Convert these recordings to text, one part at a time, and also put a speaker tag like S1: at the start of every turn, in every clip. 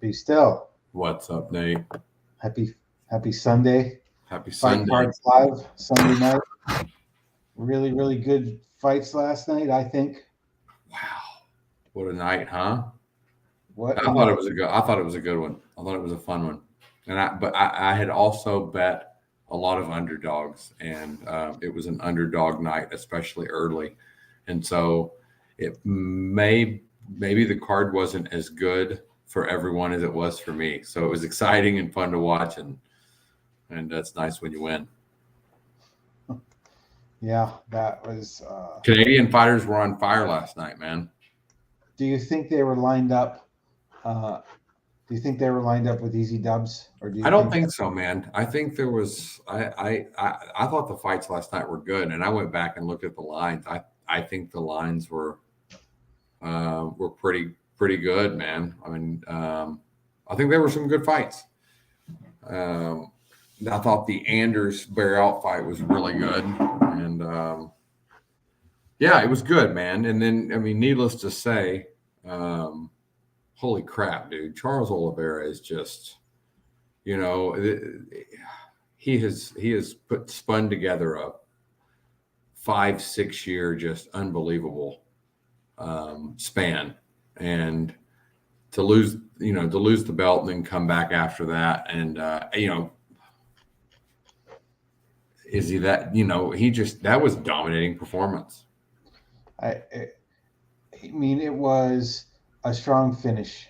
S1: Be still.
S2: What's up, Nate?
S1: Happy Sunday.
S2: Happy
S1: Fight
S2: Sunday.
S1: Cards Live Sunday night. Really good fights last night, I think.
S2: Wow, what a night, huh?
S1: What
S2: I
S1: a
S2: thought
S1: night.
S2: it was a good. I thought it was a good one. I thought it was a fun one, but I had also bet a lot of underdogs, and it was an underdog night, especially early, and so maybe the card wasn't as good for everyone as it was for me. So it was exciting and fun to watch, and that's nice when you win.
S1: Yeah, that was.
S2: Canadian fighters were on fire last night, man.
S1: Do you think they were lined up? Do you think they were lined up with easy dubs, or do you
S2: I don't
S1: think?
S2: think so, man. I think there was. I thought the fights last night were good, and I went back and looked at the lines. I think the lines were pretty good, man. I mean, I think there were some good fights. I thought the Anders Bear Out fight was really good, and yeah, it was good, man. And then, I mean, needless to say, holy crap, dude, Charles Oliveira is just, you know, he has spun together a 5-6 year just unbelievable span, and to lose the belt and then come back after that, and is he that, that was a dominating performance.
S1: I mean, it was a strong finish.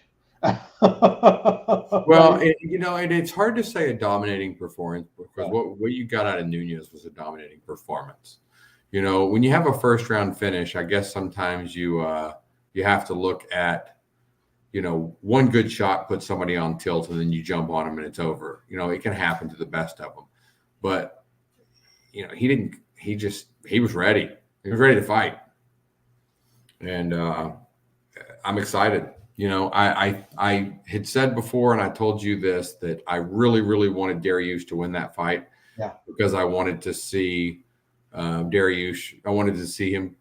S2: Well, it's hard to say a dominating performance, because what you got out of Nunez was a dominating performance. When you have a first round finish, I guess sometimes you have to look at, one good shot puts somebody on tilt and then you jump on them and it's over. It can happen to the best of them, but he was ready. He was ready to fight, and I'm excited. I had said before, and I told you this, that I really, really wanted Dariush to win that fight.
S1: Yeah.
S2: Because I wanted to see Dariush. I wanted to see him,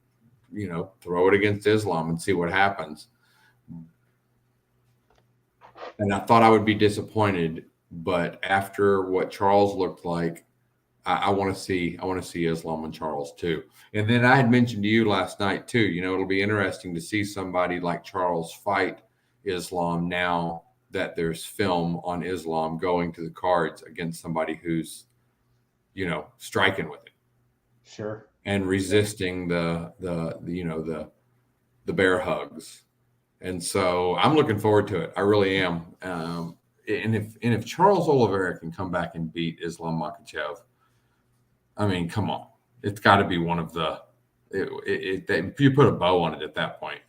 S2: throw it against Islam and see what happens. And I thought I would be disappointed, but after what Charles looked like, I want to see Islam and Charles too. And then I had mentioned to you last night too, it'll be interesting to see somebody like Charles fight Islam now that there's film on Islam going to the cards against somebody who's, striking with it.
S1: Sure.
S2: And resisting the bear hugs. And so I'm looking forward to it. I really am. And if Charles Oliveira can come back and beat Islam Makhachev, I mean, come on. It's got to be one of the if you put a bow on it at that point.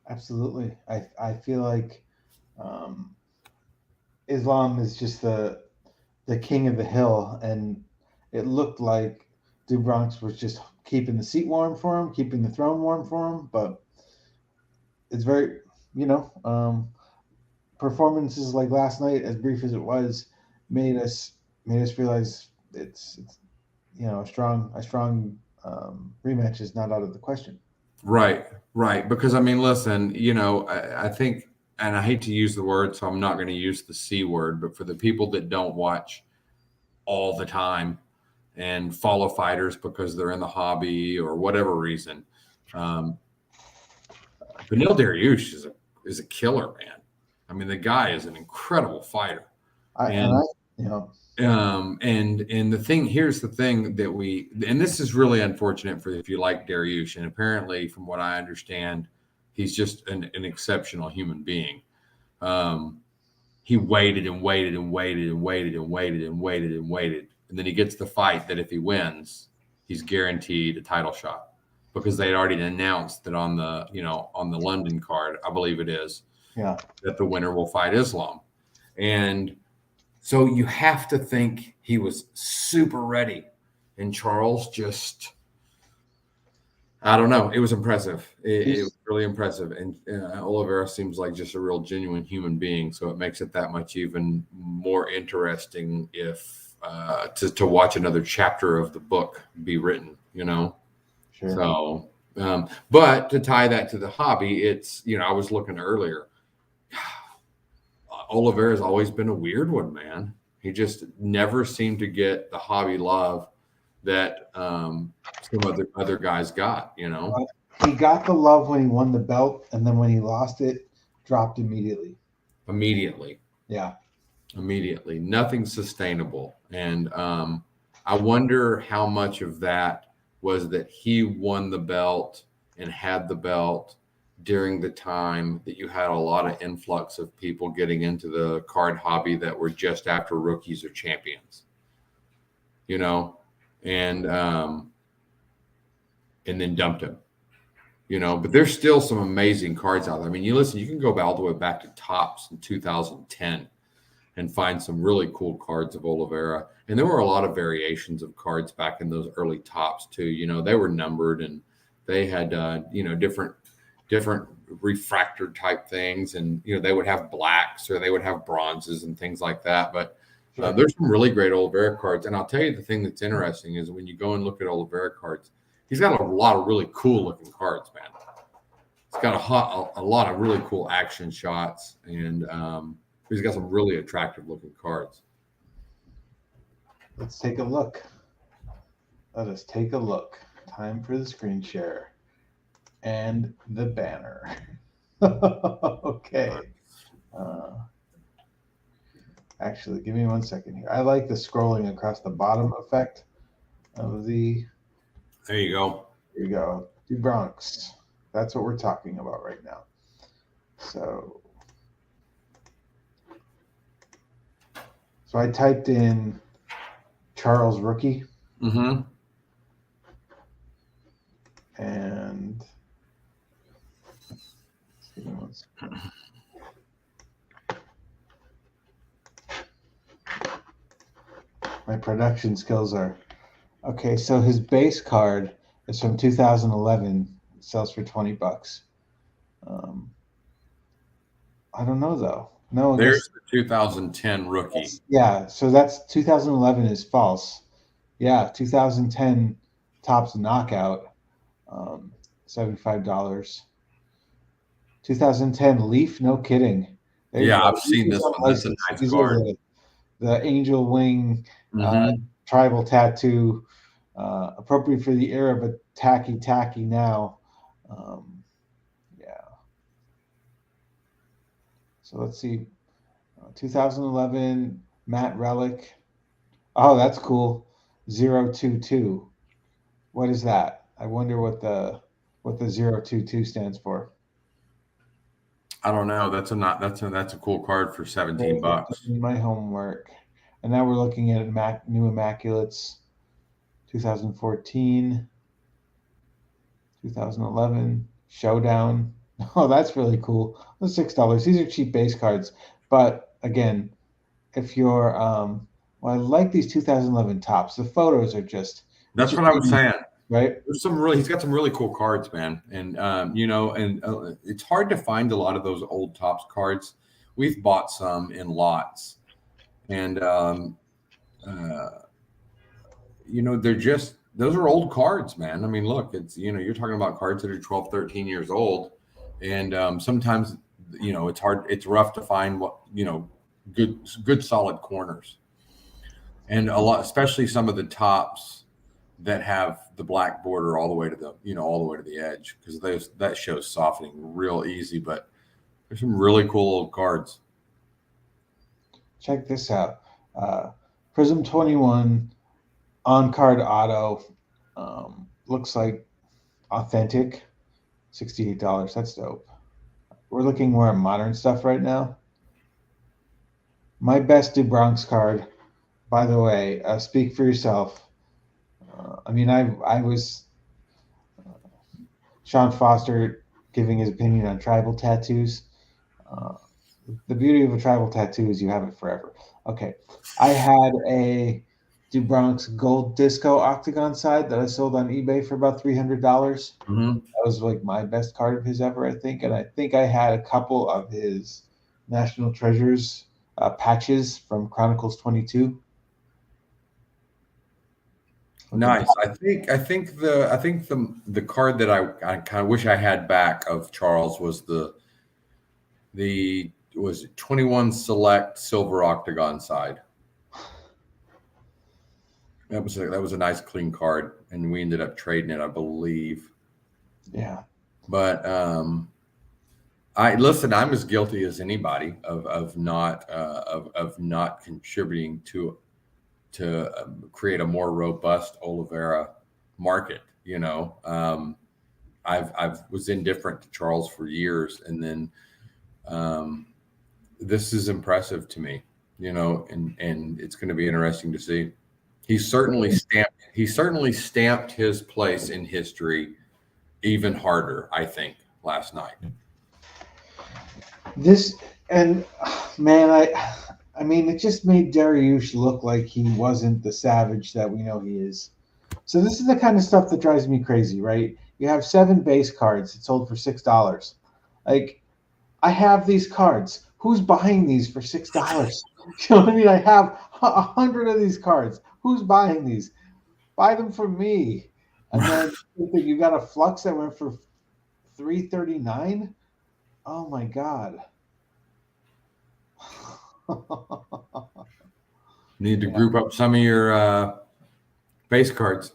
S1: Absolutely. I feel like Islam is just the king of the hill, and it looked like Dubronx was just keeping the seat warm for him, keeping the throne warm for him. But it's very, performances like last night, as brief as it was, made us realize it's a strong rematch is not out of the question.
S2: Right. Because I mean, listen, I think, and I hate to use the word, so I'm not going to use the C word, but for the people that don't watch all the time and follow fighters because they're in the hobby or whatever reason, Beneil Dariush is a killer, man. I mean, the guy is an incredible fighter. And here's the thing and this is really unfortunate for if you like Dariush, and apparently from what I understand, he's just an exceptional human being. He waited and waited and waited and waited and waited and waited and waited. And then he gets the fight that if he wins, he's guaranteed a title shot, because they had already announced that on the London card, I believe it is, that the winner will fight Islam. And so you have to think he was super ready. And Charles just, I don't know. It was impressive. It was really impressive. And Oliveira seems like just a real genuine human being. So it makes it that much even more interesting if to watch another chapter of the book be written,
S1: Sure.
S2: So, but to tie that to the hobby, it's, I was looking earlier. Oliveira's always been a weird one, man. He just never seemed to get the hobby love that some other guys got. You know,
S1: He got the love when he won the belt, and then when he lost it, dropped immediately.
S2: immediately.
S1: Yeah.
S2: Immediately. Nothing sustainable. And I wonder how much of that was that he won the belt and had the belt during the time that you had a lot of influx of people getting into the card hobby that were just after rookies or champions, you know, and then dumped him, you know. But there's still some amazing cards out there. I mean, you can go all the way back to Topps in 2010 and find some really cool cards of Oliveira. And there were a lot of variations of cards back in those early Topps too. You know, they were numbered and they had different refractor type things, and you know they would have blacks or they would have bronzes and things like that. But there's some really great Oliveira cards. And I'll tell you the thing that's interesting is when you go and look at Oliveira cards, he's got a lot of really cool looking cards, man. He's got a lot of really cool action shots, and he's got some really attractive looking cards.
S1: Let's take a look. Let us take a look. Time for the screen share and the banner. Okay. Actually, give me 1 second here. I like the scrolling across the bottom effect of the.
S2: There you go.
S1: Here you go. Du Bronx. That's what we're talking about right now. So I typed in Charles rookie.
S2: Mm-hmm.
S1: And give me 1 second. My production skills are okay. So his base card is from 2011. It sells for $20. I don't know though. No,
S2: there's the 2010 rookie.
S1: Yeah, so that's 2011 is false. Yeah, 2010 Topps knockout, $75. 2010 Leaf, no kidding.
S2: Yeah, I've seen this one. That's a nice card.
S1: The angel wing tribal tattoo, appropriate for the era, but tacky now. Yeah. So let's see. 2011 Matt Relic. Oh, that's cool. 022. What is that? I wonder what the 022 stands for.
S2: I don't know. That's a cool card for $17.
S1: My homework. And now we're looking at new Immaculates. 2014, 2011 Showdown. Oh, that's really cool. That's $6. These are cheap base cards, but again, if you're well, I like these 2011 Topps. The photos are just.
S2: That's what I was saying.
S1: Right.
S2: He's got some really cool cards, man. And it's hard to find a lot of those old Topps cards. We've bought some in lots, and they're just, those are old cards, man. I mean, look, it's, you're talking about cards that are 12, 13 years old, and sometimes it's rough to find good solid corners, and a lot, especially some of the Topps that have the black border all the way to the edge, because that shows softening real easy. But there's some really cool old cards.
S1: Check this out. Prism 21 on card auto, looks like authentic, $68. That's dope. We're looking more at modern stuff right now. My best Du Bronx card, by the way, speak for yourself. I was Sean Foster giving his opinion on tribal tattoos. The beauty of a tribal tattoo is you have it forever. Okay. I had a Du Bronx gold disco octagon side that I sold on eBay for about $300.
S2: Mm-hmm.
S1: That was like my best card of his ever, I think. And I think I had a couple of his National Treasures patches from Chronicles 22.
S2: Nice. I think the card that I kind of wish I had back of Charles was the was it 21 select silver octagon side. That was a nice clean card, and we ended up trading it, I believe.
S1: Yeah.
S2: But I listen. I'm as guilty as anybody of not of not contributing to create a more robust Oliveira market. I've was indifferent to Charles for years, and then um, this is impressive to me. And it's going to be interesting to see. He certainly stamped his place in history even harder, I think, last night.
S1: This and man, I mean, it just made Dariush look like he wasn't the savage that we know he is. So this is the kind of stuff that drives me crazy, right? You have 7 base cards. It's sold for $6. Like, I have these cards. Who's buying these for $6? You know what I mean? I have 100 of these cards. Who's buying these? Buy them for me. And then you got a flux that went for $339. Oh my god.
S2: Need to group up some of your base cards.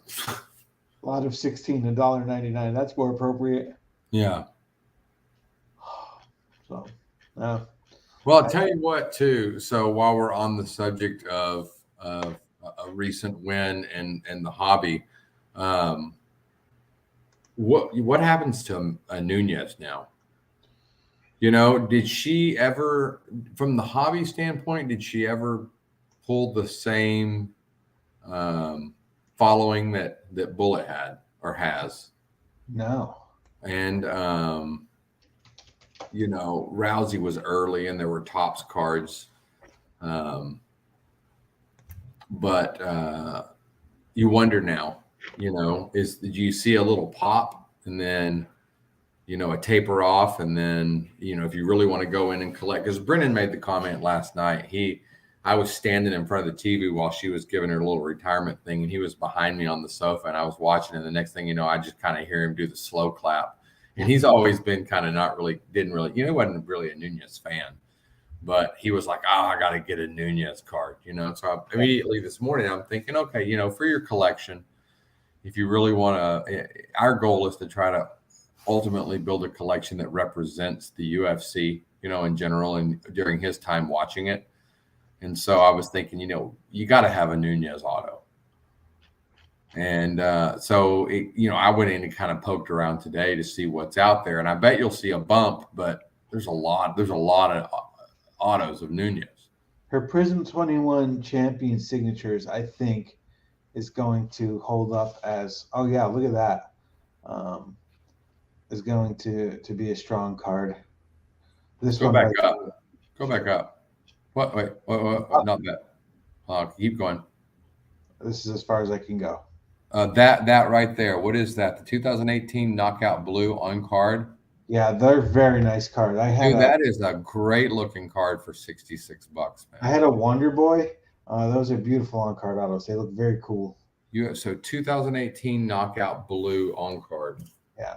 S1: A lot of 16, $1.99. That's more appropriate.
S2: Yeah.
S1: So,
S2: Well, I'll tell you what, too. So while we're on the subject of a recent win and the hobby, what happens to Nunez now? Did she ever, from the hobby standpoint, did she ever pull the same following that Bullet had or has?
S1: no.
S2: And Rousey was early, and there were tops cards, but you wonder now. Do you see a little pop, and then a taper off, and then if you really want to go in and collect, because Brennan made the comment last night. I was standing in front of the TV while she was giving her little retirement thing, and he was behind me on the sofa, and I was watching, and the next thing you know, I just kind of hear him do the slow clap. And he's always been kind of he wasn't really a Nunez fan, but he was like, oh, I got to get a Nunez card, So immediately this morning, I'm thinking, okay, for your collection, if you really want to, our goal is to try to ultimately build a collection that represents the UFC, in general, and during his time watching it. And so I was thinking, you got to have a Nunez auto. And so I went in and kind of poked around today to see what's out there, and I bet you'll see a bump, but there's a lot of autos of Nunez.
S1: Her Prism 21 champion signatures, I think, is going to hold up as, oh yeah, look at that. Is going to be a strong card. This
S2: Go
S1: one
S2: back up. Go back up. What? Wait. What? Not that. Keep going.
S1: This is as far as I can go.
S2: That right there. What is that? The 2018 Knockout Blue on card.
S1: Yeah, they're very nice card.
S2: That is a great looking card for $66, man.
S1: I had a Wonder Boy. Those are beautiful on card autos. They look very cool.
S2: So 2018 Knockout Blue on card.
S1: Yeah.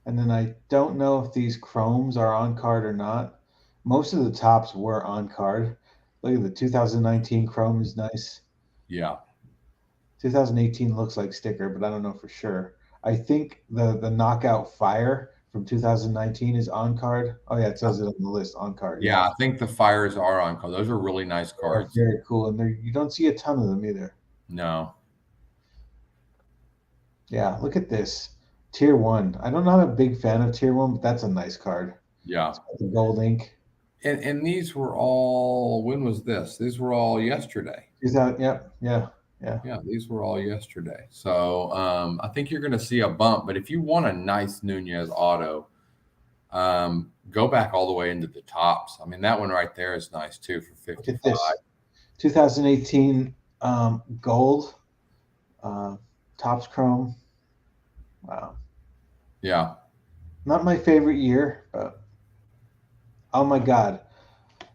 S1: And then I don't know if these chromes are on card or not. Most of the tops were on card. Look at the 2019 chrome is nice.
S2: Yeah.
S1: 2018 looks like sticker, but I don't know for sure. I think the Knockout Fire from 2019 is on card. Oh yeah, it says it on the list, on card.
S2: Yeah, I think the Fires are on card. Those are really nice cards.
S1: They're very cool, and you don't see a ton of them either.
S2: No.
S1: Yeah, look at this. Tier 1. I'm not a big fan of Tier 1, but that's a nice card.
S2: Yeah.
S1: It's got the gold ink.
S2: And these were all, when was this? These were all yesterday.
S1: Yeah.
S2: These were all yesterday. So I think you're going to see a bump. But if you want a nice Nunez auto, go back all the way into the tops. I mean, that one right there is nice too for 55.
S1: Look at this. 2018 gold, tops chrome. Wow.
S2: Yeah.
S1: Not my favorite year, but oh my god.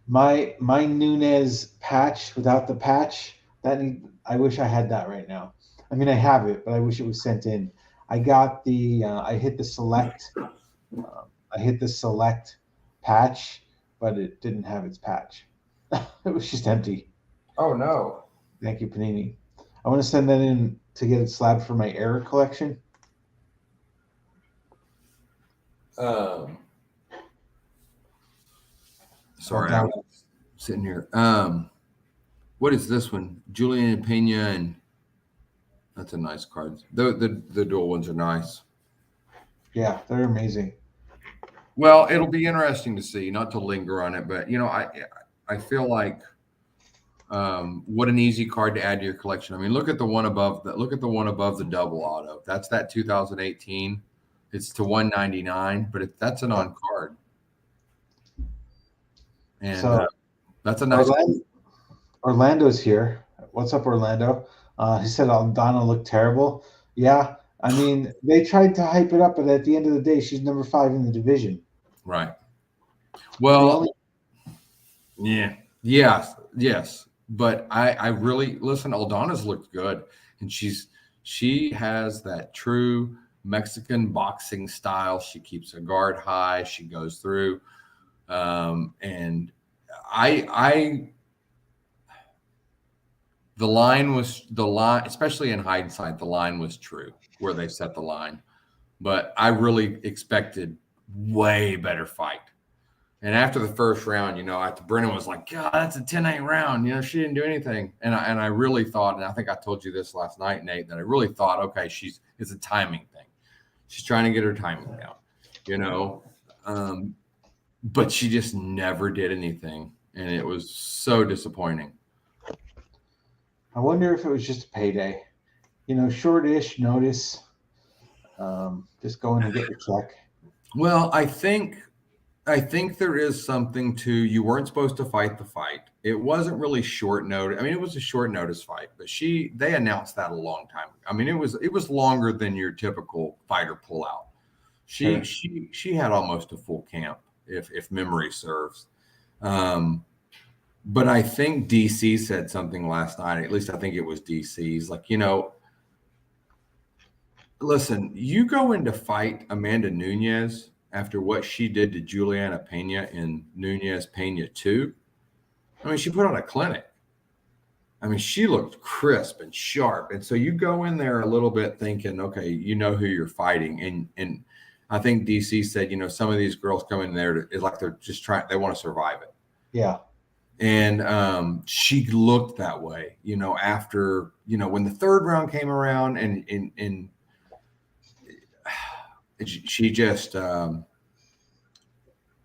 S1: My Nunez patch without the patch, I wish I had that right now. I mean, I have it, but I wish it was sent in. I got I hit the select. I hit the select patch, but it didn't have its patch. It was just empty.
S3: Oh no.
S1: Thank you, Panini. I want to send that in to get it slabbed for my error collection.
S2: Sorry, I was sitting here. What is this one? Julian Pena, and that's a nice card. The dual ones are nice.
S1: Yeah, they're amazing.
S2: Well, it'll be interesting to see. Not to linger on it, but I feel like what an easy card to add to your collection. I mean, look at the one above that. Look at the one above the double auto. That's that 2018. It's to 199, but that's an on card, and
S1: So
S2: that's a nice.
S1: Orlando's here. What's up, Orlando? He said Aldana looked terrible. Yeah, I mean, they tried to hype it up, but at the end of the day, she's number 5 in the division.
S2: Right. Well, yeah, yes. But I really listen. Aldana's looked good, and she has that true Mexican boxing style. She keeps her guard high. She goes through, and the line, especially in hindsight, the line was true where they set the line. But I really expected way better fight. And after the first round, after Brennan was like, God, that's a 10-8 round. She didn't do anything. And I really thought, and I think I told you this last night, Nate, that I really thought, okay, it's a timing thing. She's trying to get her timing down, but she just never did anything. And it was so disappointing.
S1: I wonder if it was just a payday. Short-ish notice. Just go in and get your check.
S2: Well, I think there is something to, you weren't supposed to fight the fight. It wasn't really short notice. I mean, it was a short notice fight, but they announced that a long time ago. I mean, it was longer than your typical fighter pullout. She had almost a full camp, if memory serves. But I think DC said something last night. At least I think it was DC's. Like, listen, you go in to fight Amanda Nunes after what she did to Juliana Pena in Nunes Pena 2. I mean, she put on a clinic. I mean, she looked crisp and sharp. And so you go in there a little bit thinking, okay, you know who you're fighting. And I think DC said, some of these girls come in there is like they're just they want to survive it.
S1: Yeah.
S2: And she looked that way, after, when the third round came around and she just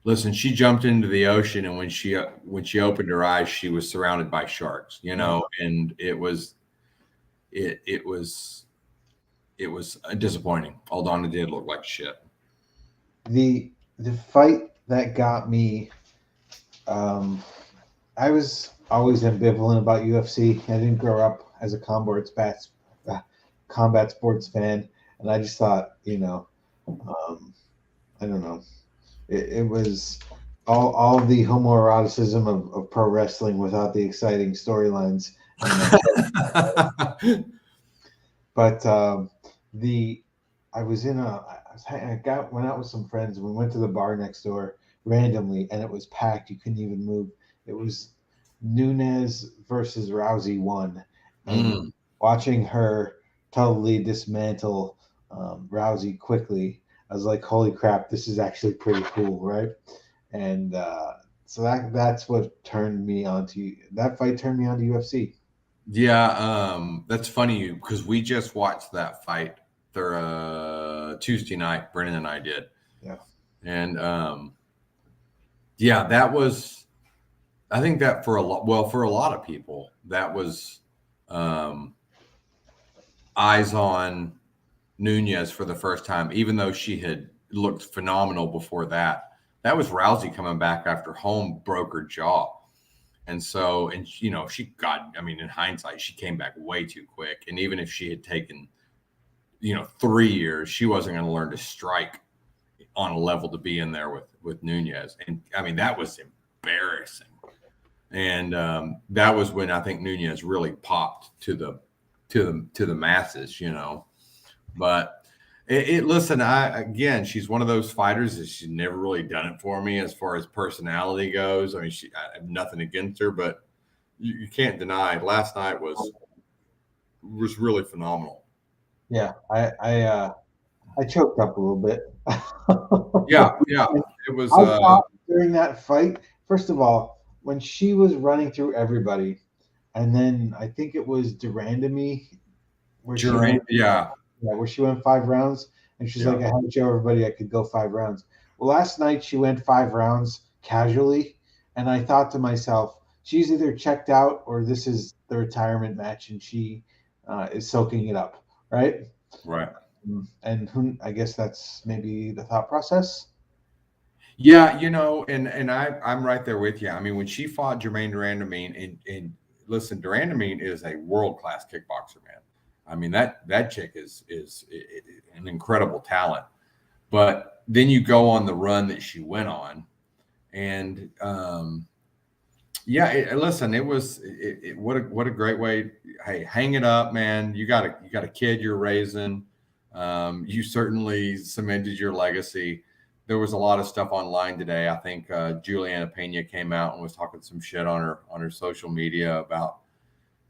S2: listen, she jumped into the ocean, and when she opened her eyes, she was surrounded by sharks, and it was disappointing. Aldana did look like shit.
S1: The fight that got me, I was always ambivalent about UFC. I didn't grow up as a combat sports fan, and I just thought, I don't know. It was all the homoeroticism of pro wrestling without the exciting storylines. But I went out with some friends, and we went to the bar next door randomly, and it was packed. You couldn't even move. It was Nunes versus Rousey 1, and watching her totally dismantle Rousey quickly, I was like, holy crap, this is actually pretty cool, right? And so that's what turned me onto that fight. Turned me on to UFC.
S2: Yeah, that's funny because we just watched that fight Tuesday night. Brennan and I did.
S1: Yeah,
S2: and that was, I think that for a lot of people, that was eyes on Nunes for the first time, even though she had looked phenomenal before that. That was Rousey coming back after home broke her jaw. And so, she got, I mean, in hindsight, she came back way too quick. And even if she had taken, 3 years, she wasn't going to learn to strike on a level to be in there with Nunes. And I mean, that was embarrassing. And that was when I think Nunes really popped to the masses, But Listen, she's one of those fighters that she's never really done it for me as far as personality goes. I mean, I have nothing against her, but you can't deny last night was really phenomenal.
S1: Yeah, I choked up a little bit.
S2: Yeah, yeah, it was.
S1: I thought during that fight, first of all, when she was running through everybody, and then I think it was Durandamy where she
S2: During,
S1: went,
S2: yeah,
S1: yeah, where she went 5 rounds, and she's like,
S2: yeah,
S1: I had to show everybody I could go 5 rounds. Well, last night she went 5 rounds casually, and I thought to myself, she's either checked out or this is the retirement match, and she is soaking it up, right?
S2: right.
S1: And who, I guess that's maybe the thought process.
S2: Yeah, and I'm right there with you. I mean, when she fought Jermaine Durandamine, and listen, Durandamine is a world class kickboxer, man. I mean that chick is an incredible talent. But then you go on the run that she went on, and yeah, listen, what a great way. Hey, hang it up, man. You got a kid you're raising. You certainly cemented your legacy. There was a lot of stuff online today. I think Juliana Pena came out and was talking some shit on her social media about,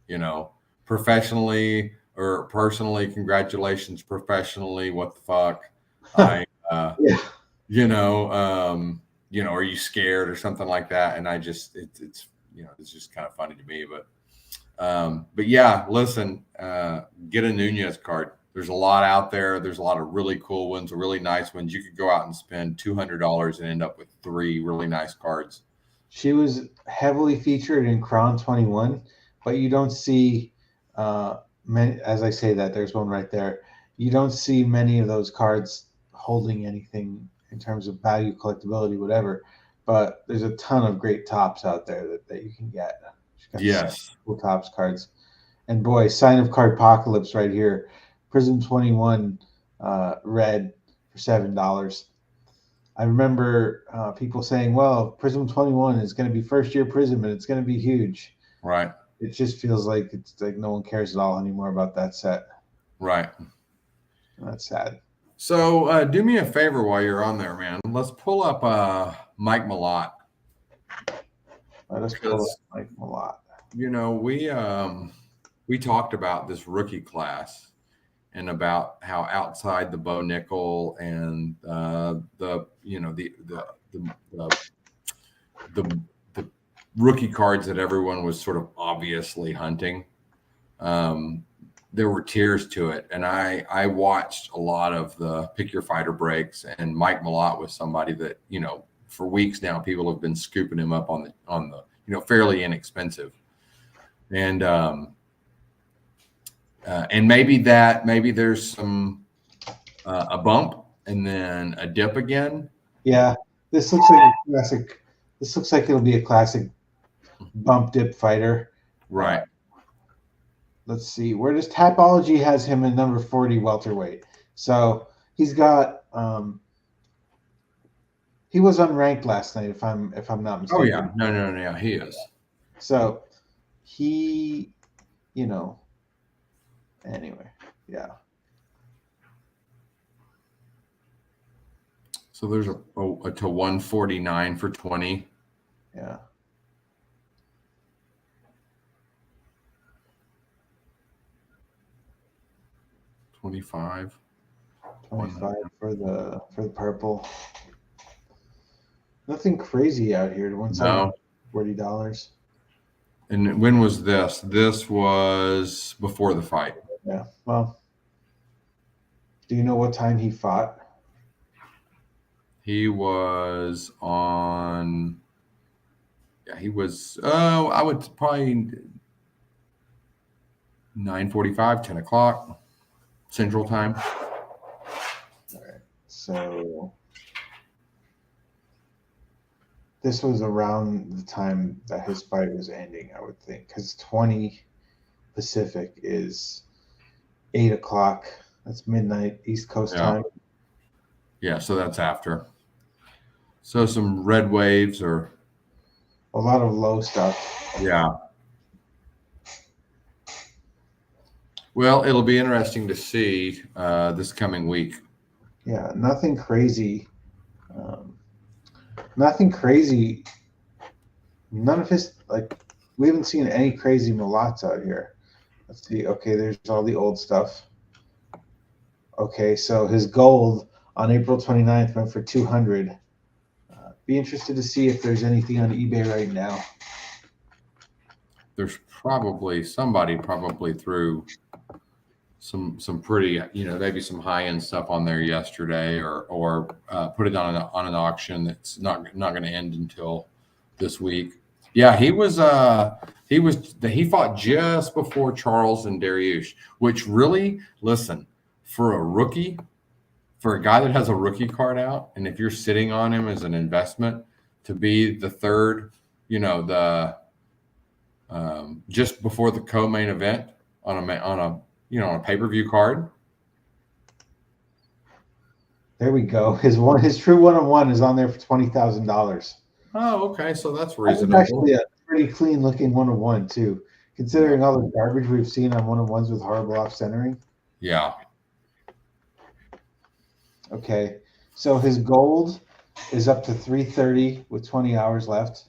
S2: you know, professionally or personally, congratulations. Professionally, what the fuck? I
S1: Yeah.
S2: you know, are you scared or something like that? And I just, it's just kind of funny to me, but yeah, listen, get a Nunez card. There's a lot out there. There's a lot of really cool ones, really nice ones. You could go out and spend $200 and end up with 3 really nice cards.
S1: She was heavily featured in Crown 21, but you don't see many. As I say that, there's one right there. You don't see many of those cards holding anything in terms of value, collectability, whatever. But there's a ton of great tops out there that you can get. She's got some
S2: Yes.
S1: cool tops cards. And boy, Sign of Cardpocalypse right here. Prism 21 red for $7. I remember people saying, well, Prism 21 is going to be first year Prism and it's going to be huge.
S2: Right.
S1: It just feels like it's like no one cares at all anymore about that set.
S2: Right.
S1: That's sad.
S2: So do me a favor while you're on there, man. Let's pull up Mike Malott.
S1: Let us pull up Mike Malott.
S2: We talked about this rookie class and about how outside the Bo Nickel and the rookie cards that everyone was sort of obviously hunting. There were tiers to it, and I watched a lot of the Pick Your Fighter breaks, and Mike Malott was somebody that for weeks now people have been scooping him up on the fairly inexpensive, and maybe there's some a bump and then a dip again.
S1: Yeah, this looks like a classic. This looks like it'll be a classic bump dip fighter.
S2: Right.
S1: Let's see. Where does Tapology has him in number 40 welterweight? So he's got. He was unranked last night, if I'm not mistaken.
S2: Oh yeah, no, he is.
S1: So he, anyway, yeah.
S2: So there's a to 149 for 20.
S1: Yeah. $25 for the purple. Nothing crazy out here.
S2: No.
S1: $40.
S2: And when was this? This was before the fight.
S1: Yeah. Well, do you know what time he fought?
S2: He was on. Yeah, he was. I would probably 9:45, 10 o'clock Central Time.
S1: All right. So this was around the time that his fight was ending, I would think, because 20 Pacific is 8 o'clock. That's midnight East Coast time.
S2: Yeah, so that's after. So some red waves or
S1: a lot of low stuff.
S2: Yeah. Well, it'll be interesting to see this coming week
S1: Yeah, nothing crazy. Um, Nothing crazy. None of his like. We haven't seen any crazy mulatts out here. Let's see. Okay, there's all the old stuff. Okay, so his gold on April 29th went for 200. Be interested to see if there's anything on eBay right now.
S2: There's probably somebody probably threw some pretty, maybe some high end stuff on there yesterday, or put it on an auction that's not going to end until this week. Yeah, he fought just before Charles and Dariush, which really, listen, for a rookie, for a guy that has a rookie card out, and if you're sitting on him as an investment, to be the third, the just before the co-main event on a pay-per-view card.
S1: There we go. His true 101 is on there for $20,000.
S2: Oh, okay, so that's
S1: That was
S2: reasonable.
S1: actually a pretty clean looking 101 too,
S2: Yeah,
S1: considering all the garbage we've seen on 101s with horrible off centering.
S2: yeah.
S1: Okay, so his gold is up to 330 with 20 hours left.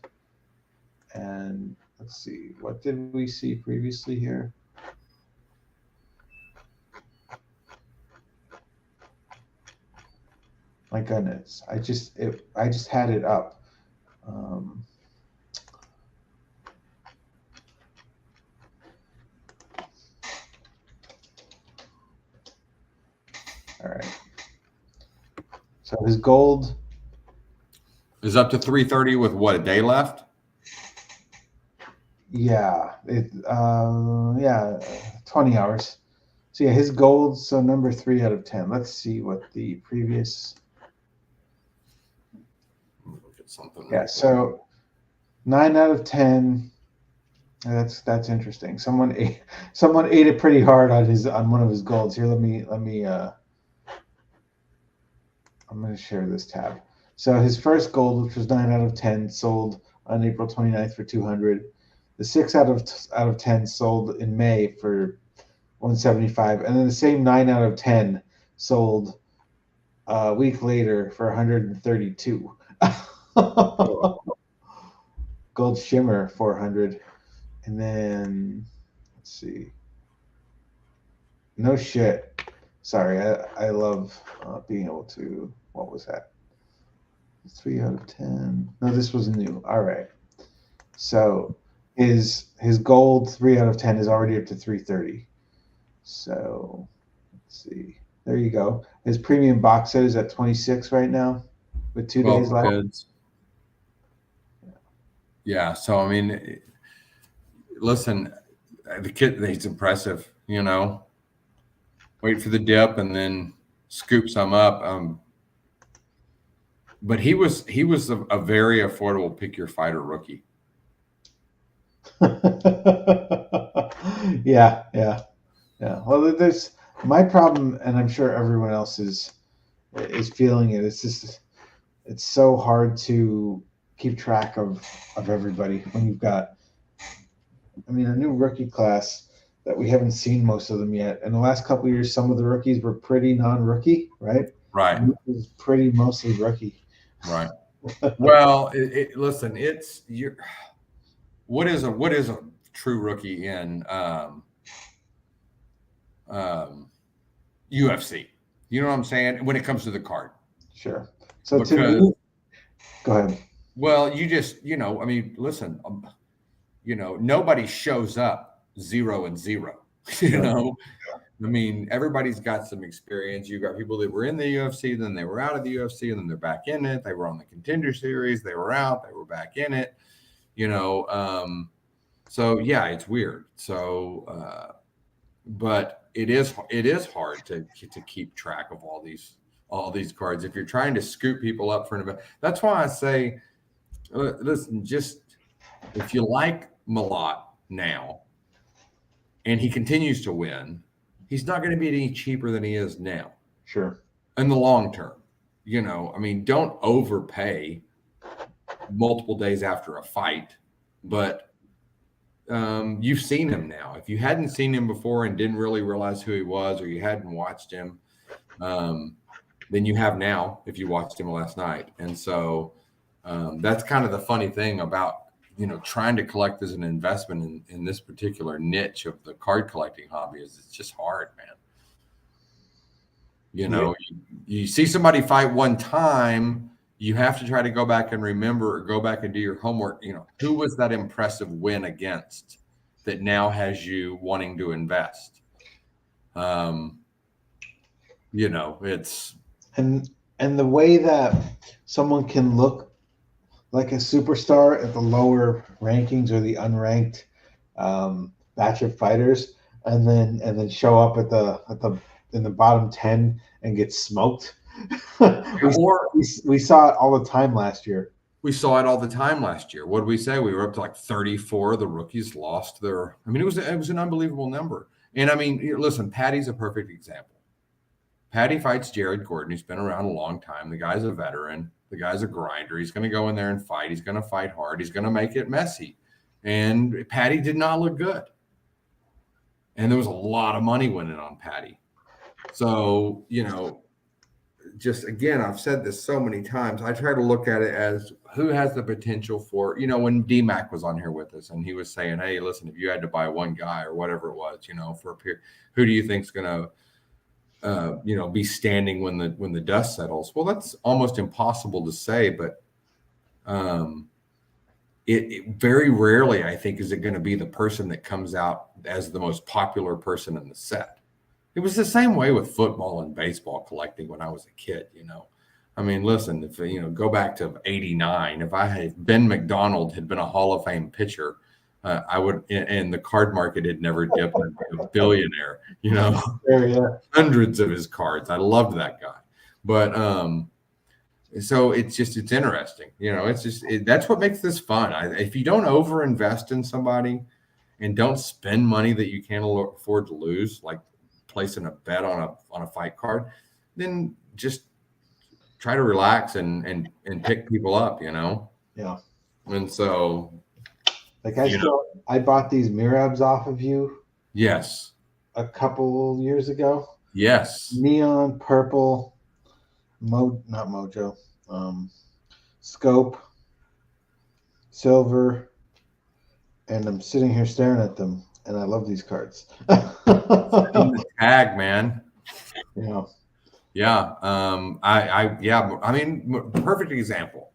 S1: And let's see, what did we see previously here? My goodness, I just had it up. Um, all right. So his gold
S2: Is up to 330 with what, a day left?
S1: yeah, 20 hours. So yeah, his gold, so number 3 out of 10. Let's see what the previous.
S2: Look at something.
S1: Yeah, so 9 out of 10. That's interesting. Someone ate it pretty hard on one of his golds. Here, let me I'm going to share this tab. So his first gold, which was 9 out of 10, sold on April 29th for 200. The 6 out of 10 sold in May for 175, and then the same 9 out of 10 sold a week later for 132. Gold shimmer 400, and then let's see. No shit. Sorry, I love being able to. What was that? 3 out of 10. No, this was new. All right. So his gold 3 out of 10 is already up to 330. So let's see. There you go. His premium box set is at 26 right now, with 2 days left.
S2: Kids. Yeah. So I mean, listen, the kid, he's impressive. Wait for the dip and then scoop some up. But he was a very affordable pick your fighter rookie.
S1: Yeah. Well, there's my problem, and I'm sure everyone else is feeling it. It's so hard to keep track of everybody when you've got, I mean, a new rookie class that we haven't seen most of them yet. In the last couple of years, some of the rookies were pretty non-rookie, right?
S2: Right.
S1: It was pretty mostly rookie.
S2: Right. Well, listen, what is a true rookie in UFC? You know what I'm saying? When it comes to the card.
S1: Sure. So to me, go ahead.
S2: Well, I mean, listen, nobody shows up 0-0. I mean, everybody's got some experience. You've got people that were in the UFC, then they were out of the UFC, and then they're back in it. They were on the Contender Series, they were out, they were back in it. So yeah, it's weird. So, but it is hard to keep track of all these cards if you're trying to scoop people up for an event. That's why I say, listen, just if you like Malott now, and he continues to win, he's not going to be any cheaper than he is now.
S1: Sure.
S2: In the long term, I mean, don't overpay multiple days after a fight, but you've seen him now. If you hadn't seen him before and didn't really realize who he was, or you hadn't watched him, than you have now if you watched him last night. And so that's kind of the funny thing about, trying to collect as an investment in this particular niche of the card collecting hobby is it's just hard, man. You see somebody fight one time, you have to try to go back and remember, or go back and do your homework. Who was that impressive win against that now has you wanting to invest? It's
S1: and the way that someone can look like a superstar at the lower rankings or the unranked batch of fighters, and then show up at the in the bottom 10 and get smoked. we saw it all the time last year.
S2: We saw it all the time last year. What did we say? We were up to like 34. The rookies lost their. I mean, it was an unbelievable number. And I mean, listen, Patty's a perfect example. Patty fights Jared Gordon, who's been around a long time. The guy's a veteran. The guy's a grinder. He's going to go in there and fight. He's going to fight hard. He's going to make it messy. And Patty did not look good. And there was a lot of money winning on Patty. So, just again, I've said this so many times. I try to look at it as who has the potential for, when D-Mac was on here with us and he was saying, hey, listen, if you had to buy one guy or whatever it was, for a period, who do you think's going to, be standing when the dust settles? Well, that's almost impossible to say, but it very rarely, I think, is it going to be the person that comes out as the most popular person in the set. It was the same way with football and baseball collecting when I was a kid, I mean, listen, if go back to '89, if Ben McDonald had been a Hall of Fame pitcher, I would, and the card market had never dipped into a billionaire, hundreds of his cards. I loved that guy. But so it's interesting, that's what makes this fun. If you don't overinvest in somebody and don't spend money that you can't afford to lose, like placing a bet on a fight card, then just try to relax and pick people up,
S1: Yeah.
S2: And so,
S1: like I bought these Mirabs off of you.
S2: Yes.
S1: A couple years ago.
S2: Yes.
S1: Neon purple, not Mojo, scope, silver, and I'm sitting here staring at them, and I love these cards.
S2: The tag, man.
S1: Yeah.
S2: Yeah. I mean, perfect example.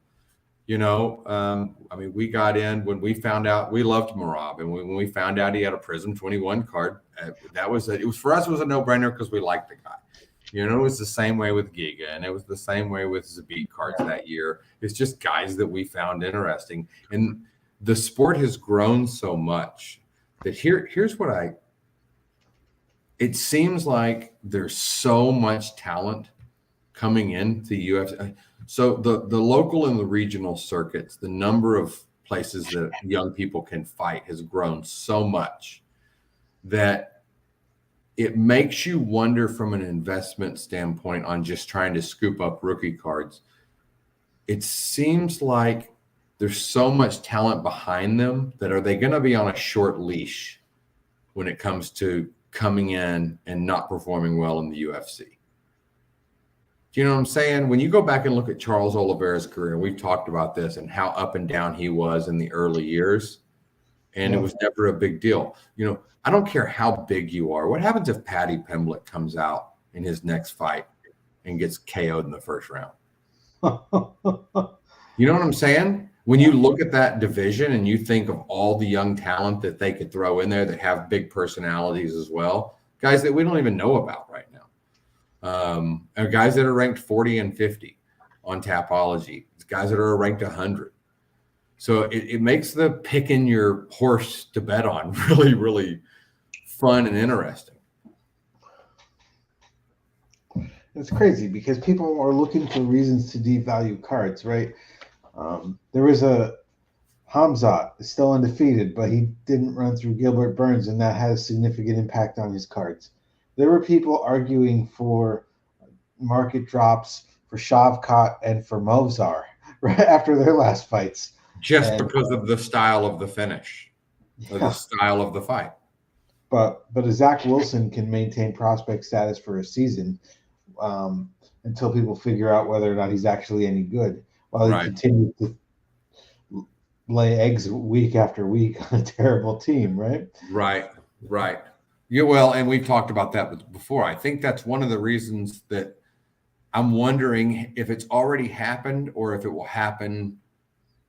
S2: I mean, we got in when we found out we loved Marab, and when we found out he had a Prism 21 card, it was for us, it was a no-brainer because we liked the guy. It was the same way with Giga, and it was the same way with Zabit cards that year. It's just guys that we found interesting, and the sport has grown so much that here's what it seems like there's so much talent coming into the UFC. So the local and the regional circuits, the number of places that young people can fight has grown so much that it makes you wonder from an investment standpoint on just trying to scoop up rookie cards. It seems like there's so much talent behind them that are they going to be on a short leash when it comes to coming in and not performing well in the UFC? Do you know what I'm saying? When you go back and look at Charles Oliveira's career, we've talked about this and how up and down he was in the early years, and it was never a big deal. I don't care how big you are. What happens if Paddy Pimblett comes out in his next fight and gets KO'd in the first round? You know what I'm saying? When you look at that division and you think of all the young talent that they could throw in there that have big personalities as well, guys that we don't even know about right now. Guys that are ranked 40 and 50 on Tapology, guys that are ranked 100. So it makes the picking your horse to bet on really, really fun and interesting.
S1: It's crazy because people are looking for reasons to devalue cards, right? There was a Hamzat is still undefeated, but he didn't run through Gilbert Burns, and that has significant impact on his cards. There were people arguing for market drops for Shavkat and for Movzar right after their last fights.
S2: Because of the style of the finish, or the style of the fight.
S1: But a Zach Wilson can maintain prospect status for a season. until people figure out whether or not he's actually any good, while he
S2: Right.
S1: continues to lay eggs week after week on a terrible team, right?
S2: Right. Right. Yeah. Well, and we've talked about that before. I think that's one of the reasons that I'm wondering if it's already happened or if it will happen,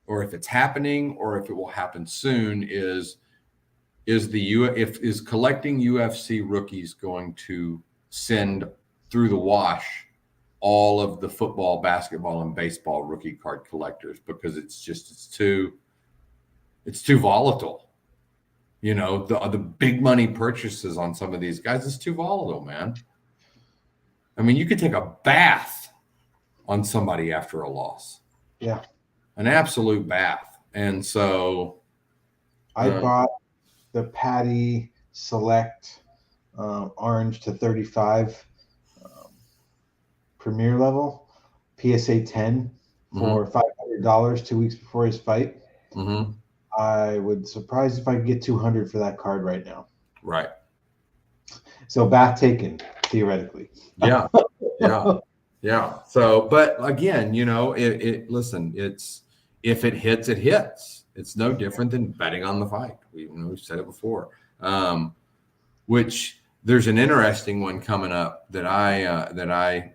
S2: or if it's happening or if it will happen soon. Is the U if is collecting UFC rookies going to send through the wash all of the football, basketball, and baseball rookie card collectors, because it's too volatile. The big money purchases on some of these guys is too volatile, man. I mean, you could take a bath on somebody after a loss,
S1: Yeah.
S2: an absolute bath. And so,
S1: I bought the Patty Select orange to 35 premier level PSA 10 for $500 2 weeks before his fight.
S2: mm-hmm.
S1: I would surprise if I could get 200 for that card right now.
S2: Right.
S1: So bath taken, theoretically.
S2: Yeah. Yeah. Yeah. So, but again, listen, if it hits, it hits. It's no different than betting on the fight. We've said it before. Which there's an interesting one coming up that I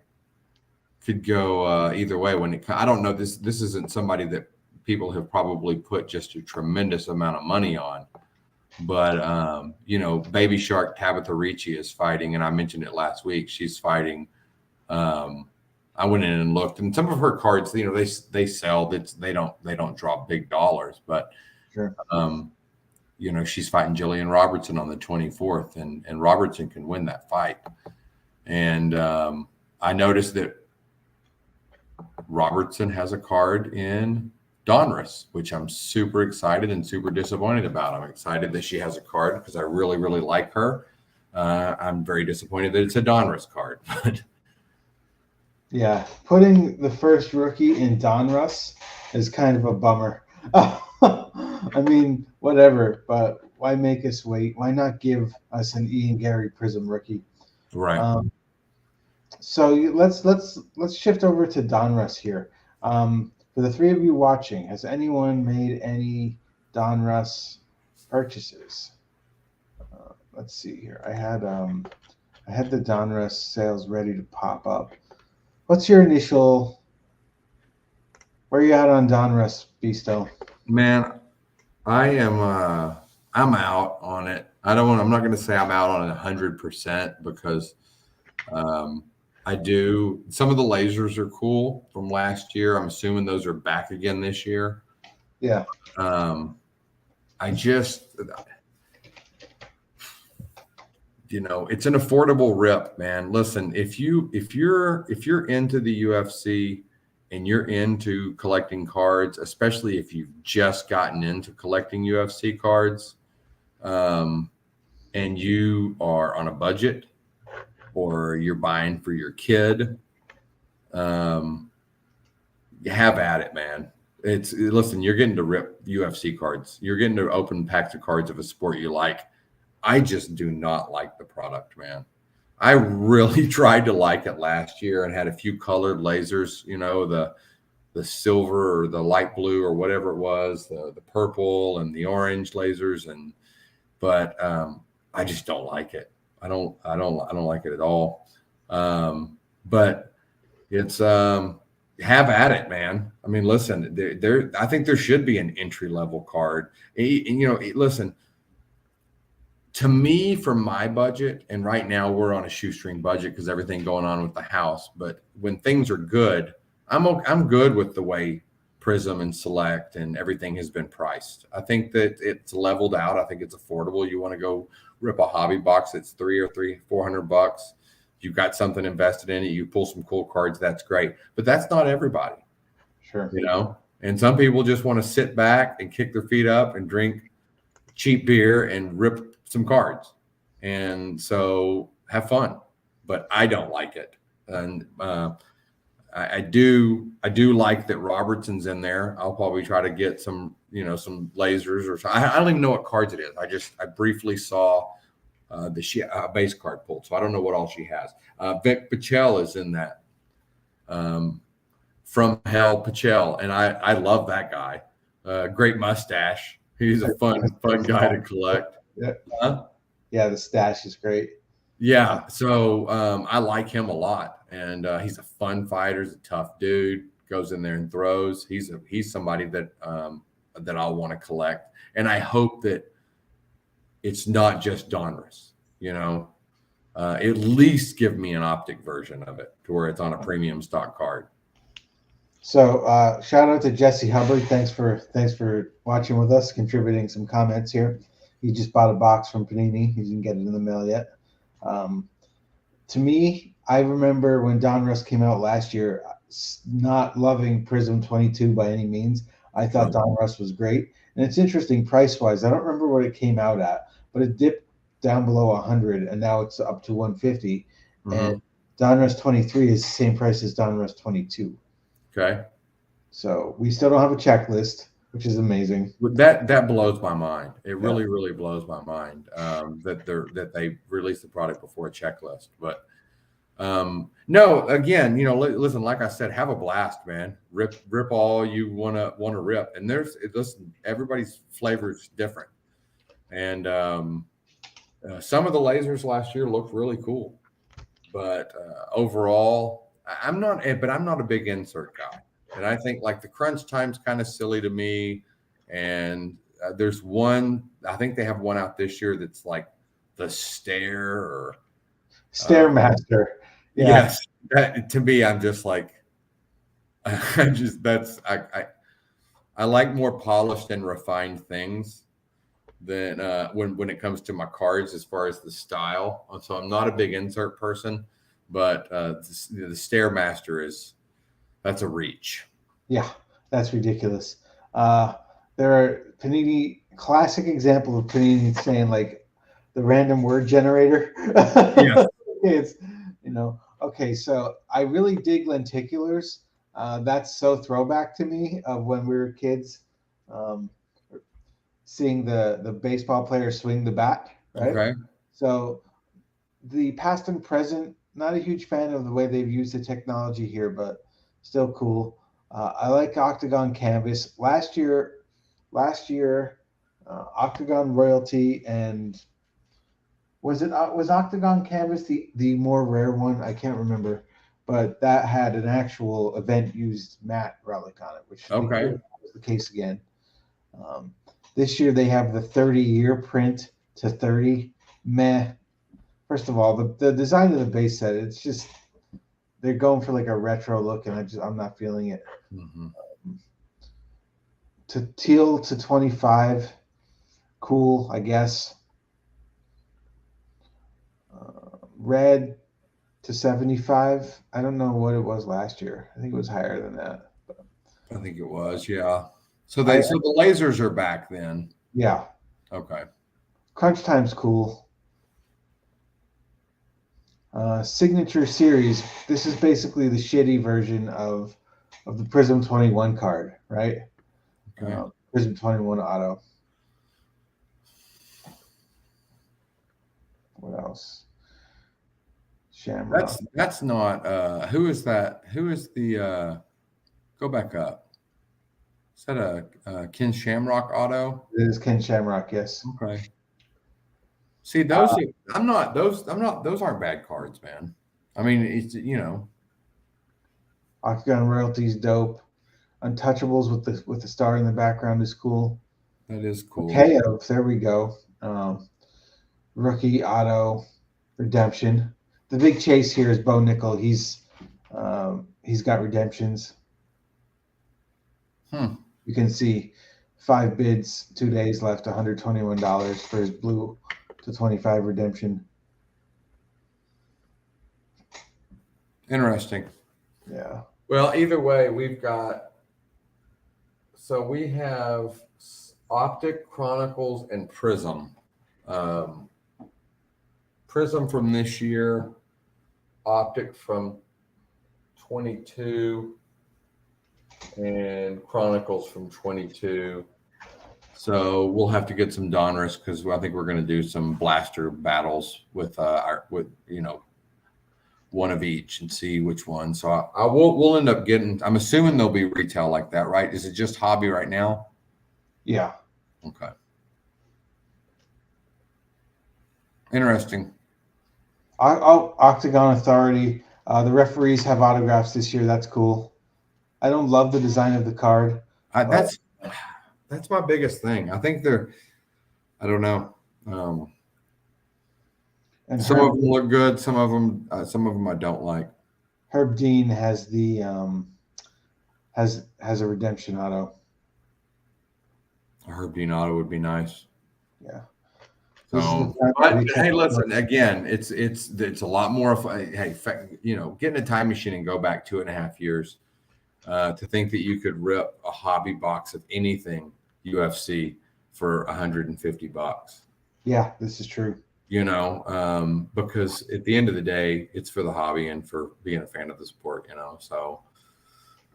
S2: could go either way. I don't know, this isn't somebody that people have probably put just a tremendous amount of money on, but Baby Shark Tabitha Ricci is fighting, and I mentioned it last week. She's fighting. I went in and looked, and some of her cards, they sell. They don't draw big dollars, but
S1: Sure.
S2: She's fighting Jillian Robertson on the 24th, and Robertson can win that fight. And I noticed that Robertson has a card in Donruss, which I'm super excited and super disappointed about. I'm excited that she has a card because I really, really like her. I'm very disappointed that it's a Donruss card.
S1: Yeah, putting the first rookie in Donruss is kind of a bummer. I mean, whatever, but why make us wait? Why not give us an Ian Gary Prism rookie?
S2: Right.
S1: So let's shift over to Donruss here. For the three of you watching, has anyone made any Donruss purchases? Let's see here. I had the Donruss sales ready to pop up. What's your initial? Where are you at on Donruss, Beasto?
S2: Man, I'm out on it. I'm not going to say I'm out on it 100% because I do. Some of the lasers are cool from last year. I'm assuming those are back again this year.
S1: Yeah.
S2: I just, it's an affordable rip, man. Listen, if you're into the UFC and you're into collecting cards, especially if you've just gotten into collecting UFC cards, and you are on a budget or you're buying for your kid, have at it, man. Listen, you're getting to rip UFC cards. You're getting to open packs of cards of a sport you like. I just do not like the product, man. I really tried to like it last year and had a few colored lasers, the silver or the light blue or whatever it was, the purple and the orange lasers, but I just don't like it. I don't like it at all. But it's have at it, man. I mean, listen, I think there should be an entry level card. Listen, to me, for my budget, and right now we're on a shoestring budget because everything going on with the house. But when things are good, I'm good with the way Prism and Select and everything has been priced. I think that it's leveled out. I think it's affordable. You want to go rip a hobby box that's $400. You've got something invested in it. You pull some cool cards. That's great. But that's not everybody.
S1: Sure.
S2: And some people just want to sit back and kick their feet up and drink cheap beer and rip some cards. And so have fun. But I don't like it. And I do like that Robertson's in there. I'll probably try to get some lasers or something. I don't even know what cards it is. I briefly saw base card pulled. So I don't know what all she has. Vic Pichel is in that. From Hell Pichel, and I love that guy. Great mustache. He's a fun guy to collect.
S1: Yeah,
S2: Huh?
S1: yeah, the stash is great.
S2: Yeah, so I like him a lot, and he's a fun fighter. He's a tough dude. Goes in there and throws. He's somebody that that I'll want to collect, and I hope that it's not just Donruss. You know, at least give me an optic version of it to where it's on a premium stock card.
S1: So shout out to Jesse Hubbard. Thanks for watching with us, contributing some comments here. He just bought a box from Panini. He didn't get it in the mail yet. To me, I remember when Donruss came out last year, not loving Prism 22 by any means. I thought Donruss was great. And it's interesting price-wise. I don't remember what it came out at, but it dipped down below 100, and now it's up to 150.
S2: Mm-hmm.
S1: And Donruss 23 is the same price as Donruss 22.
S2: Okay.
S1: So we still don't have a checklist, which is amazing.
S2: That blows my mind. It really, really blows my mind that they released the product before a checklist. But no, again, you know, listen, like I said, have a blast, man. Rip all you wanna rip. And listen, everybody's flavor is different. And some of the lasers last year looked really cool, but overall, I'm not a big insert guy. And I think like the crunch time's kind of silly to me. And there's one, I think they have one out this year that's like the
S1: Stairmaster. Yeah.
S2: Yes. That, to me, I'm just like, I like more polished and refined things than when it comes to my cards as far as the style. So I'm not a big insert person, but the Stairmaster that's a reach.
S1: Yeah, that's ridiculous. There are Panini classic example of Panini saying like the random word generator.
S2: Yeah.
S1: It's okay. So I really dig lenticulars. That's so throwback to me of when we were kids, seeing the baseball player swing the bat. Right.
S2: Okay.
S1: So the past and present, not a huge fan of the way they've used the technology here, but still cool. I like Octagon Canvas. Last year, Octagon Royalty and was Octagon Canvas the more rare one? I can't remember, but that had an actual event used matte relic on it, which was the case again. This year they have the 30-year print to 30. Meh. First of all, the design of the base set, it's just they're going for like a retro look, and I'm not feeling it.
S2: Mm-hmm.
S1: To teal to 25, cool, I guess. Red to 75. I don't know what it was last year. I think it was higher than that. But
S2: I think it was, yeah. So the lasers are back then.
S1: Yeah.
S2: Okay.
S1: Crunch Time's cool. Signature Series. This is basically the shitty version of the Prism 21 card, right?
S2: Okay.
S1: Prism 21 auto. What else? Shamrock.
S2: That's not who is that? Who is the go back up? Is that a Ken Shamrock auto?
S1: It is Ken Shamrock, yes.
S2: Okay. See, those aren't bad cards, man. I mean, it's
S1: Octagon Royalty's dope. Untouchables with the star in the background is cool.
S2: That is cool.
S1: KO, there we go. Rookie auto redemption. The big chase here is Bo Nickel. He's got redemptions. You can see 5 bids, 2 days left, $121 for his blue to 25 redemption.
S2: Interesting.
S1: Yeah.
S2: Well, either way, we have Optic, Chronicles, and Prism. Prism from this year, Optic from 22, and Chronicles from 22. So we'll have to get some Donruss because I think we're going to do some blaster battles with one of each and see which one. So we'll end up getting. I'm assuming they'll be retail like that, right? Is it just hobby right now?
S1: Yeah.
S2: Okay. Interesting.
S1: Octagon Authority. The referees have autographs this year. That's cool. I don't love the design of the card.
S2: That's my biggest thing. I think I don't know.
S1: And
S2: Some of them look good. Some of them I don't like.
S1: Herb Dean has the has a redemption auto.
S2: A Herb Dean auto would be nice.
S1: Yeah.
S2: So, but hey, listen. Again, it's a lot more. Hey, getting a time machine and go back 2.5 years. To think that you could rip a hobby box of anything UFC for $150.
S1: Yeah, this is true.
S2: Because at the end of the day, it's for the hobby and for being a fan of the sport. So,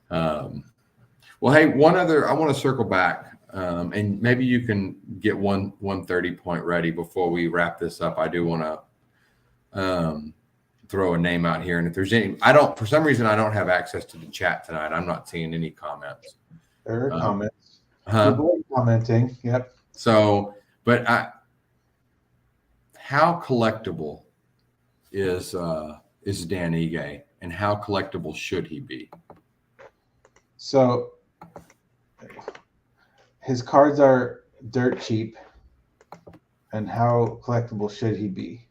S2: well, hey, I want to circle back. And maybe you can get 130 point ready before we wrap this up. I do want to throw a name out here, and if there's any, for some reason I don't have access to the chat tonight. I'm not seeing any comments.
S1: There are comments.
S2: People
S1: commenting. Yep.
S2: So, but how collectible is Dan Ige, and how collectible should he be?
S1: So his cards are dirt cheap, and how collectible should he be?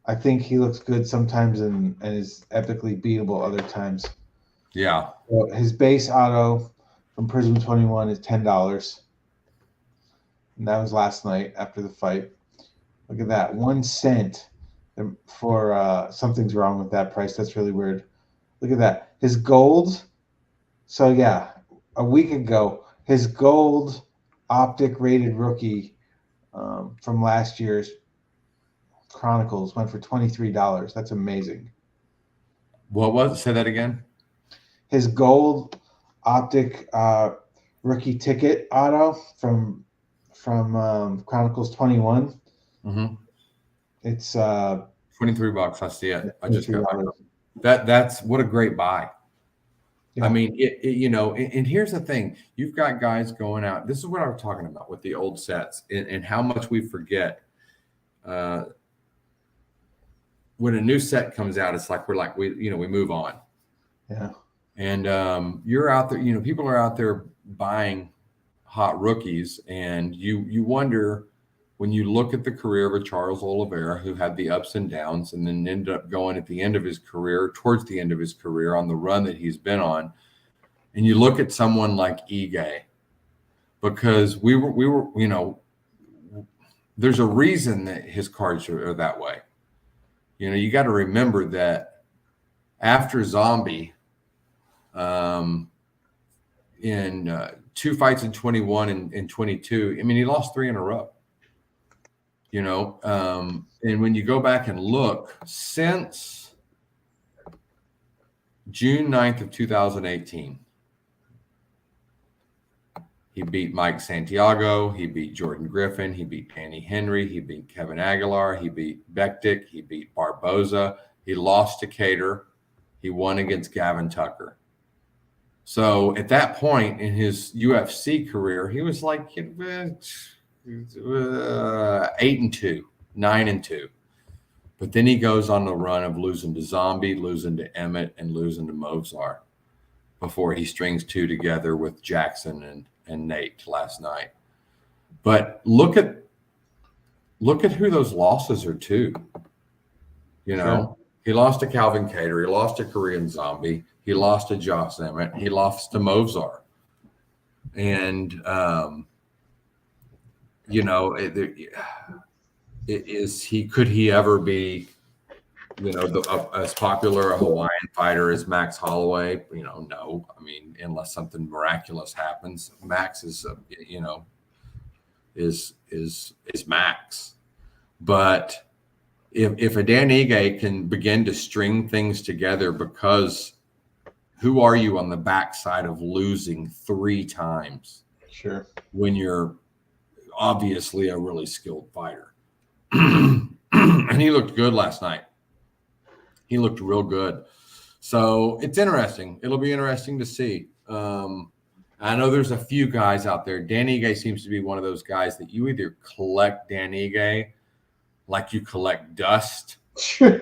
S1: I think he looks good sometimes and is epically beatable other times.
S2: Yeah.
S1: So his base auto from Prism 21 is $10. And that was last night after the fight. Look at that. 1 cent for something's wrong with that price. That's really weird. Look at that. His gold. So yeah, a week ago, his gold optic rated rookie from last year's Chronicles went for $23. That's amazing.
S2: What was it? Say that again.
S1: His gold optic rookie ticket auto from Chronicles 21.
S2: Mm-hmm.
S1: It's
S2: $23. I see it. I just got that's what a great buy. Yeah. I mean, and here's the thing: you've got guys going out. This is what I was talking about with the old sets and how much we forget. When a new set comes out, it's like we move on.
S1: Yeah.
S2: And you're out there, people are out there buying hot rookies, and you wonder when you look at the career of a Charles Oliveira who had the ups and downs and then ended up going at the end of his career, towards the end of his career on the run that he's been on. And you look at someone like Ige, because we were, there's a reason that his cards are that way. You got to remember that after Zombie, in 2 fights in 21 and 22, I mean, he lost 3 in a row. And when you go back and look, since June 9th of 2018, he beat Mike Santiago, he beat Jordan Griffin, he beat Danny Henry, he beat Kevin Aguilar, he beat Bektic, he beat Barboza, he lost to Cater, he won against Gavin Tucker. So at that point in his UFC career, he was like 8-2, 9-2. But then he goes on the run of losing to Zombie, losing to Emmett, and losing to Movsar before he strings 2 together with Jackson and Nate last night. But look at who those losses are to.
S1: Sure.
S2: He lost to Calvin Cater, he lost to Korean Zombie, he lost to Josh Emmett, he lost to Movsar. And could he ever be as popular a Hawaiian fighter as Max Holloway? No. I mean, unless something miraculous happens, Max is Max. But if a Dan Ige can begin to string things together, because who are you on the backside of losing 3 times?
S1: Sure.
S2: when you're obviously a really skilled fighter. And he looked good last night. He looked real good. So it's interesting. It'll be interesting to see. I know there's a few guys out there. Dan Ige seems to be one of those guys that you either collect Dan Ige like you collect dust, or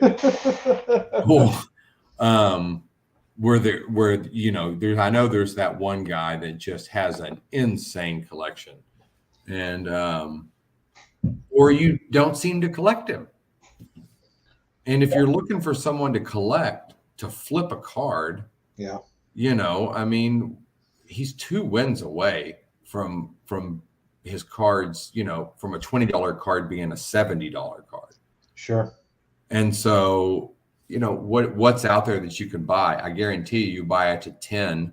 S2: where there's I know there's that one guy that just has an insane collection, and or you don't seem to collect him. And if you're looking for someone to collect to flip a card,
S1: Yeah.
S2: I mean, he's 2 wins away from his cards, from a $20 card being a $70 card.
S1: Sure.
S2: And so, what's out there that you can buy? I guarantee you buy it to 10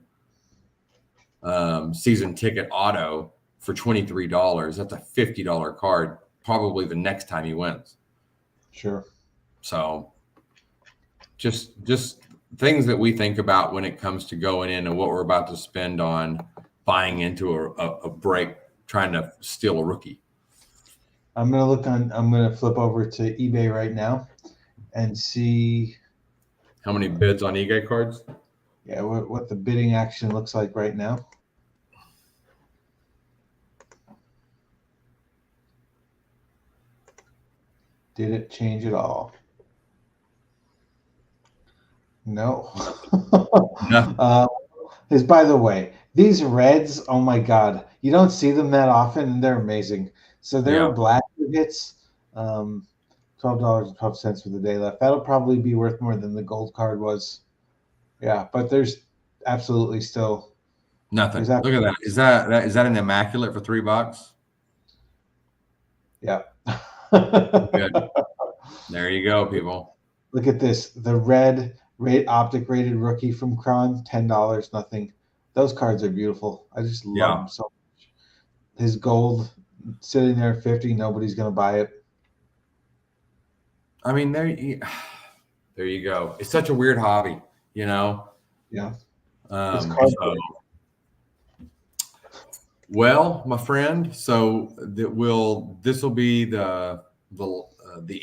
S2: season ticket auto for $23. That's a $50 card, probably the next time he wins.
S1: Sure.
S2: So just things that we think about when it comes to going in and what we're about to spend on buying into a break, trying to steal a rookie.
S1: I'm going to flip over to eBay right now and see
S2: how many bids on eBay cards.
S1: Yeah, what the bidding action looks like right now. Did it change at all? No.
S2: No.
S1: By the way, these reds, oh my God, you don't see them that often, and they're amazing. So they're black hits, $12.12 for the day left. That'll probably be worth more than the gold card was. Yeah, but there's absolutely still
S2: nothing. Look at that. Is that an immaculate for $3?
S1: Yeah.
S2: Good. There you go, people.
S1: Look at this. The red optic rated rookie from Kron, $10, nothing. Those cards are beautiful. I just love them so much. His gold sitting there at 50, nobody's going to buy it.
S2: I mean, there you go. It's such a weird hobby,
S1: Yeah.
S2: Well, my friend, so this will be the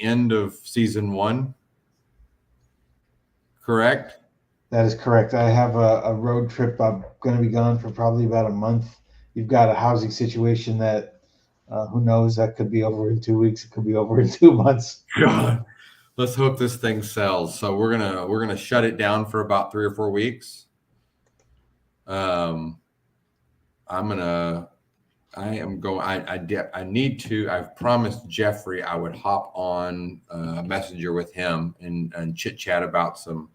S2: end of season 1. Correct?
S1: That is correct. I have a road trip. I'm going to be gone for probably about a month. You've got a housing situation that who knows, that could be over in 2 weeks. It could be over in 2 months.
S2: God, let's hope this thing sells. So we're gonna shut it down for about 3 or 4 weeks. I've promised Jeffrey I would hop on Messenger with him and chit chat about some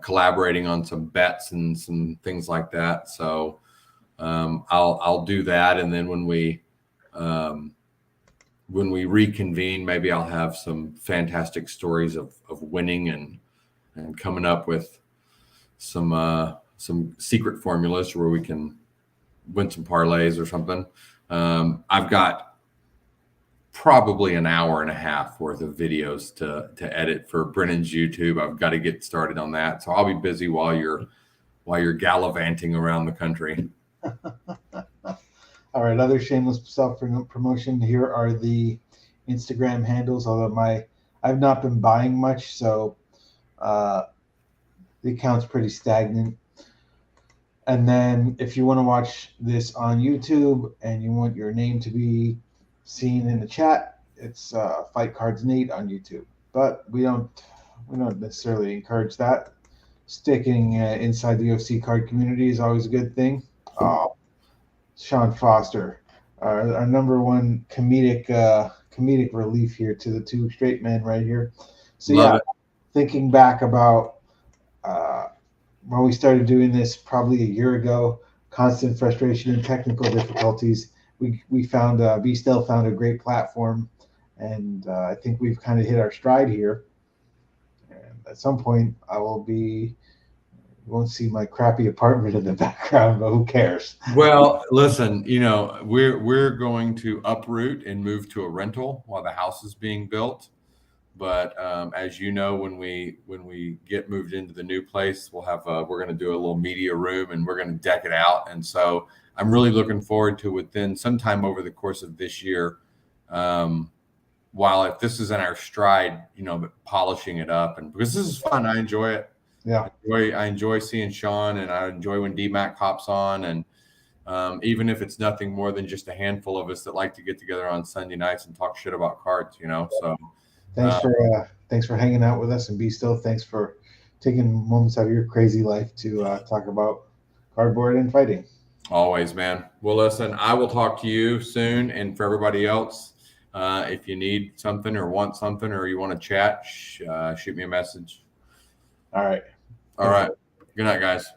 S2: collaborating on some bets and some things like that. So I'll do that, and then when we reconvene, maybe I'll have some fantastic stories of winning and coming up with some secret formulas where we can win some parlays or something. I've got probably an hour and a half worth of videos to edit for Brennan's YouTube. I've got to get started on that. So I'll be busy while you're gallivanting around the country.
S1: All right. Other shameless self-promotion. Here are the Instagram handles, although I've not been buying much, so the account's pretty stagnant. And then if you want to watch this on YouTube and you want your name to be seen in the chat, it's Fight Cards Nate on YouTube. But we don't necessarily encourage that. Sticking inside the UFC card community is always a good thing. Oh, Sean Foster, our number one comedic relief here to the two straight men right here. So thinking back about when we started doing this probably a year ago, constant frustration and technical difficulties, we found V-Still found a great platform, and I think we've kind of hit our stride here. And at some point, you won't see my crappy apartment in the background, but who cares?
S2: Well, listen, we're going to uproot and move to a rental while the house is being built. But as you know, when we get moved into the new place, we're going to do a little media room, and we're going to deck it out. And so I'm really looking forward to within sometime over the course of this year. While if this is in our stride, but polishing it up, and because this is fun, I enjoy it.
S1: Yeah.
S2: I enjoy seeing Sean, and I enjoy when DMAC hops on, and even if it's nothing more than just a handful of us that like to get together on Sunday nights and talk shit about cards, So
S1: Thanks for hanging out with us, and be still. Thanks for taking moments out of your crazy life to talk about cardboard and fighting.
S2: Always, man. Well, listen, I will talk to you soon, and for everybody else, if you need something or want something or you want to chat, shoot me a message.
S1: All right.
S2: All right. Good night, guys.